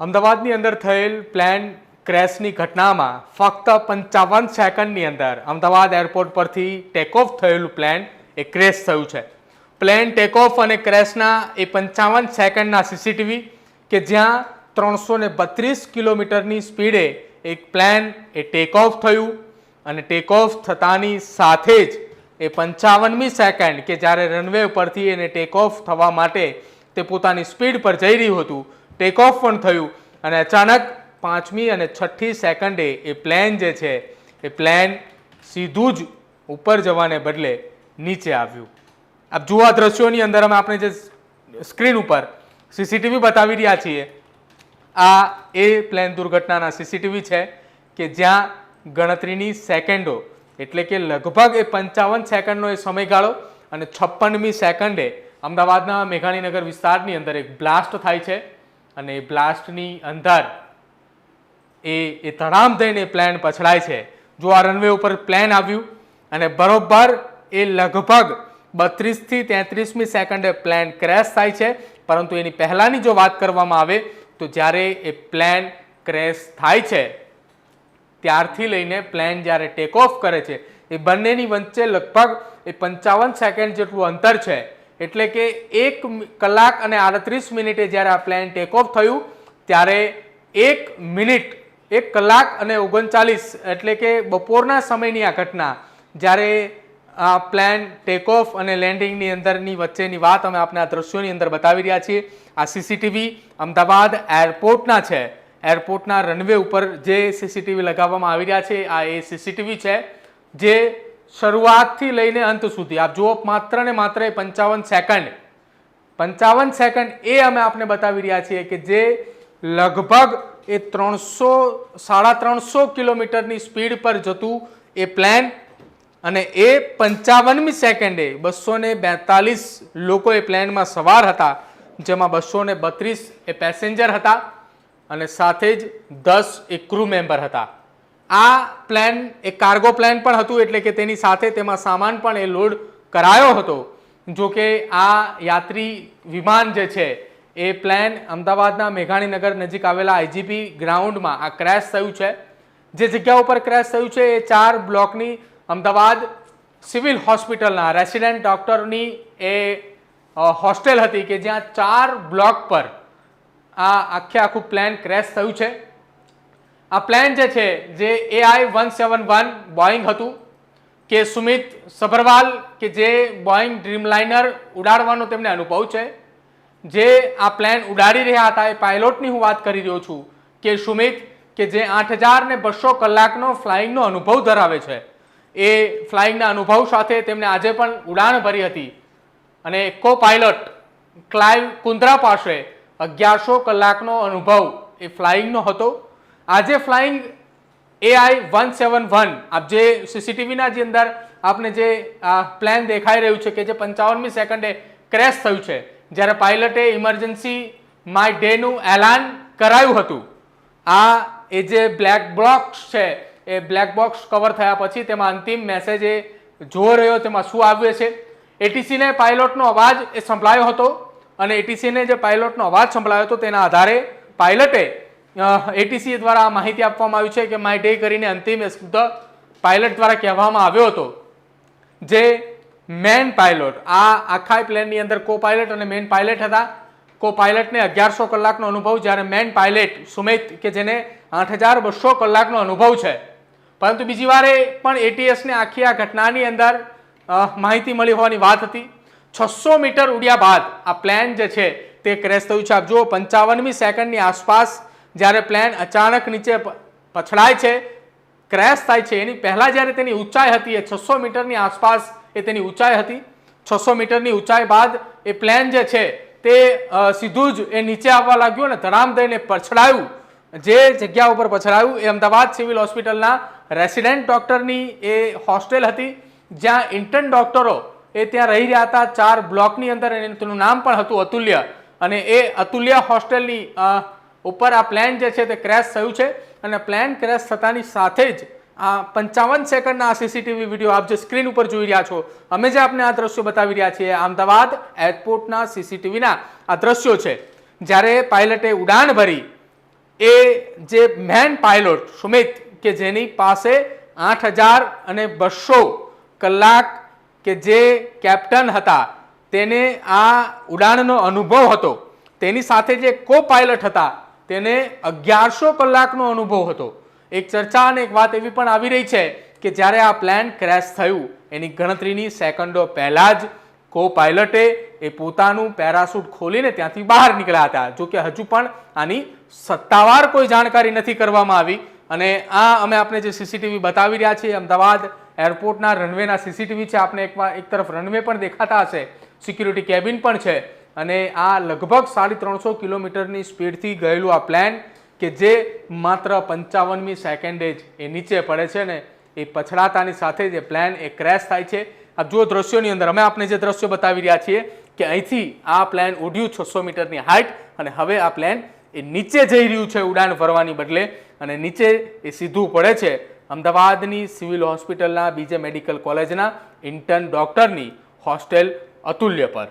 અમદાવાદની અંદર થયેલ પ્લેન ક્રેશની ઘટનામાં ફક્ત 55 સેકન્ડની અંદર અમદાવાદ એરપોર્ટ પરથી ટેકઓફ થયેલું પ્લેન એ ક્રેશ થયું છે. પ્લેન ટેકઓફ અને ક્રેશના એ 55 સેકન્ડના સીસીટીવી કે જ્યાં 332 કિલોમીટરની સ્પીડે એક પ્લેન એ ટેકઓફ થયું અને ટેકઓફ થતાની સાથે જ એ 55મી સેકન્ડ કે જ્યારે રનવે પરથી એને ટેકઓફ થવા માટે તે પોતાની સ્પીડ પર જઈ રહ્યું હતું, ટેકઓફ પણ થયું અને અચાનક 5મી અને 6ઠ્ઠી સેકન્ડે એ પ્લેન જે છે એ પ્લેન સીધું જ ઉપર જવાને બદલે નીચે આવ્યું. આપ જુઓ આ દ્રશ્યોની અંદર આપણે જે સ્ક્રીન ઉપર સીસીટીવી બતાવી રહ્યા છીએ, આ એ પ્લેન દુર્ઘટનાના સીસીટીવી છે કે જ્યાં ગણતરીની સેકન્ડો એટલે કે લગભગ એ 55 સેકન્ડનો એ સમયગાળો અને 56મી સેકન્ડે અમદાવાદના મેઘાણીનગર વિસ્તારની અંદર એક બ્લાસ્ટ થાય છે અને એ બ્લાસ્ટની અંદર એ ધડામ થઈને પ્લેન પછડાય છે. જો આ રનવે ઉપર પ્લેન આવ્યું અને બરોબર એ લગભગ 32 થી 33મી સેકન્ડે પ્લેન ક્રેશ થાય છે. પરંતુ એની પહેલાંની જો વાત કરવામાં આવે તો જ્યારે એ પ્લેન ક્રેશ થાય છે ત્યારથી લઈને પ્લેન જ્યારે ટેક ઓફ કરે છે એ બંનેની વચ્ચે લગભગ એ 55 સેકન્ડ જેટલું અંતર છે. એટલે કે 1 કલાક અને 38 મિનિટે જ્યારે આ પ્લેન ટેક ઓફ થયું ત્યારે 1 કલાક અને 39 એટલે કે બપોરના સમયની આ ઘટના, જ્યારે આ પ્લેન ટેક ઓફ અને લેન્ડિંગની અંદરની વચ્ચેની વાત અમે આપને આ દ્રશ્યોની અંદર બતાવી રહ્યા છીએ. આ સીસીટીવી અમદાવાદ એરપોર્ટના છે. એરપોર્ટના રનવે ઉપર જે સીસીટીવી લગાવવામાં આવી રહ્યા છે આ એ સીસીટીવી છે જે શરૂઆતથી લઈને અંત સુધી આપ જુઓ માત્ર ને માત્ર 55 સેકન્ડ એ અમે આપને બતાવી રહ્યા છીએ કે જે લગભગ એ 300-350 કિલોમીટરની સ્પીડ પર જતું એ પ્લેન અને એ 55મી સેકન્ડે 242 લોકો એ પ્લેનમાં સવાર હતા, જેમાં 232 એ પેસેન્જર હતા અને સાથે જ 10 એ ક્રૂ મેમ્બર હતા. આ પ્લેન એ કાર્ગો પ્લેન પણ હતું એટલે કે તેની સાથે તેમાં સામાન પણ એ લોડ કરાયો હતો. જો કે આ યાત્રી વિમાન જે છે એ પ્લેન અમદાવાદના મેઘાણીનગર નજીક આવેલા આઈજીપી ગ્રાઉન્ડમાં આ ક્રેશ થયું છે. જે જગ્યા ઉપર ક્રેશ થયું છે એ 4 બ્લોકની અમદાવાદ સિવિલ હોસ્પિટલના રેસિડેન્ટ ડોક્ટરની એ હોસ્ટેલ હતી કે જ્યાં 4 બ્લોક પર આ આખું પ્લેન ક્રેશ થયું છે. આ પ્લેન જે છે જે AI-171 બોઈંગ હતું કે સુમિત સભરવાલ કે જે બોઈંગ ડ્રીમલાઇનર ઉડાડવાનો તેમને અનુભવ છે, જે આ પ્લેન ઉડાડી રહ્યા હતા એ પાયલોટની હું વાત કરી રહ્યો છું કે સુમિત કે જે 8200 કલાકનો ફ્લાઇંગનો અનુભવ ધરાવે છે. એ ફ્લાઇંગના અનુભવ સાથે તેમણે આજે પણ ઉડાન ભરી હતી અને કો પાયલોટ ક્લાઇવ કુંદ્રા પાસે 1100 કલાકનો અનુભવ એ ફ્લાઇંગનો હતો. આજે ફ્લાઇંગ AI-171 આપ જે સીસીટીવીના જે અંદર આપને જે પ્લેન દેખાઈ રહ્યું છે કે જે 55મી સેકન્ડે ક્રેશ થયું છે, જ્યારે પાયલટે ઇમરજન્સી માય ડેનું એલાન કરાયું હતું. આ એ જે બ્લેક બોક્સ છે એ બ્લેક બોક્સ કવર થયા પછી તેમાં અંતિમ મેસેજ એ જોઈ રહ્યો તેમાં શું આવ્યું છે. એટીસીને પાયલોટનો અવાજ એ સંભળાયો હતો અને એટીસીને જે પાયલોટનો અવાજ સંભળાયો હતો તેના આધારે પાયલટે એટીસી દ્વારા માહિતી આપવામાં આવી છે કે માય ડે કરીને અંતિમ શબ્દ પાયલટ દ્વારા કહેવામાં આવ્યો હતો. જે મેન પાયલોટ આ આખા પ્લેનની અંદર કો પાયલટ અને મેન પાયલટ હતા. કો પાયલટને 1100 કલાકનો અનુભવ, જ્યારે મેન પાયલટ સુમિત કે જેને 8200 કલાકનો અનુભવ છે. પરંતુ બીજી વારે પણ એટીએસને આખી આ ઘટનાની અંદર માહિતી મળી હોવાની વાત હતી. 600 મીટર ઉડ્યા બાદ આ પ્લેન જે છે તે ક્રેશ થયું છે. આપ જુઓ 55મી સેકન્ડની આસપાસ જ્યારે પ્લેન અચાનક નીચે પછડાય છે, ક્રેશ થાય છે, એની પહેલાં જ્યારે તેની ઊંચાઈ હતી એ 600 મીટરની આસપાસ એ તેની ઊંચાઈ હતી. 600 મીટરની ઊંચાઈ બાદ એ પ્લેન જે છે તે સીધું જ એ નીચે આવવા લાગ્યું અને ધડામ દઈને પછડાયું. જે જગ્યા ઉપર પછડાયું એ અમદાવાદ સિવિલ હોસ્પિટલના રેસિડેન્ટ ડોક્ટરની એ હોસ્ટેલ હતી, જ્યાં ઇન્ટર્ન ડોક્ટરો એ ત્યાં રહી રહ્યા હતા 4 બ્લોકની અંદર. તેનું નામ પણ હતું અતુલ્ય અને એ અતુલ્ય હોસ્ટેલની ઉપર આ પ્લેન જે છે તે ક્રેશ થયું છે. અને પ્લેન ક્રેશ થતાની સાથે જ આ 55 સેકન્ડના આ સીસીટીવી વિડીયો આપ જે સ્ક્રીન ઉપર જોઈ રહ્યા છો, અમે જે આપને આ દ્રશ્યો બતાવી રહ્યા છીએ અમદાવાદ એરપોર્ટના સીસીટીવીના આ દ્રશ્યો છે. જ્યારે પાયલટે ઉડાન ભરી એ જે મેન પાયલોટ સુમિત કે જેની પાસે 8,200 કલાક કે જે કેપ્ટન હતા તેને આ ઉડાનનો અનુભવ હતો, તેની સાથે જે કો પાયલટ હતા તેને 1100 કલાકનો અનુભવ હતો. એક ચર્ચા અને એક વાત એવી પણ આવી રહી છે કે જ્યારે આ પ્લેન ક્રેશ થયું એની ગણતરીની સેકન્ડો પહેલા જ કો પાયલટે એ પોતાનું પેરાશૂટ ખોલીને ત્યાંથી બહાર નીકળ્યા હતા. જો કે હજુ પણ આની સત્તાવાર કોઈ જાણકારી નથી કરવામાં આવી. અને આ અમે આપને જે સીસીટીવી બતાવી રહ્યા છીએ અમદાવાદ એરપોર્ટના રનવેના સીસીટીવી છે. આપને એક તરફ રનવે પણ દેખાતા હશે, સિક્યુરિટી કેબિન પણ છે. અને આ લગભગ 350 કિલોમીટરની સ્પીડથી ગયેલું આ પ્લેન કે જે માત્ર 55મી સેકન્ડે જ એ નીચે પડે છે ને એ પછડાતાની સાથે જ પ્લેન એ ક્રેશ થાય છે. આપ જુઓ દ્રશ્યોની અંદર, અમે આપને જે દ્રશ્યો બતાવી રહ્યા છીએ કે અહીંથી આ પ્લેન ઉડ્યું 600 મીટરની હાઇટ અને હવે આ પ્લેન એ નીચે જઈ રહ્યું છે ઉડાન ભરવાની બદલે, અને નીચે એ સીધું પડે છે અમદાવાદની સિવિલ હોસ્પિટલના બીજે મેડિકલ કોલેજના ઇન્ટર્ન ડોક્ટરની હોસ્ટેલ અતુલ્ય પર.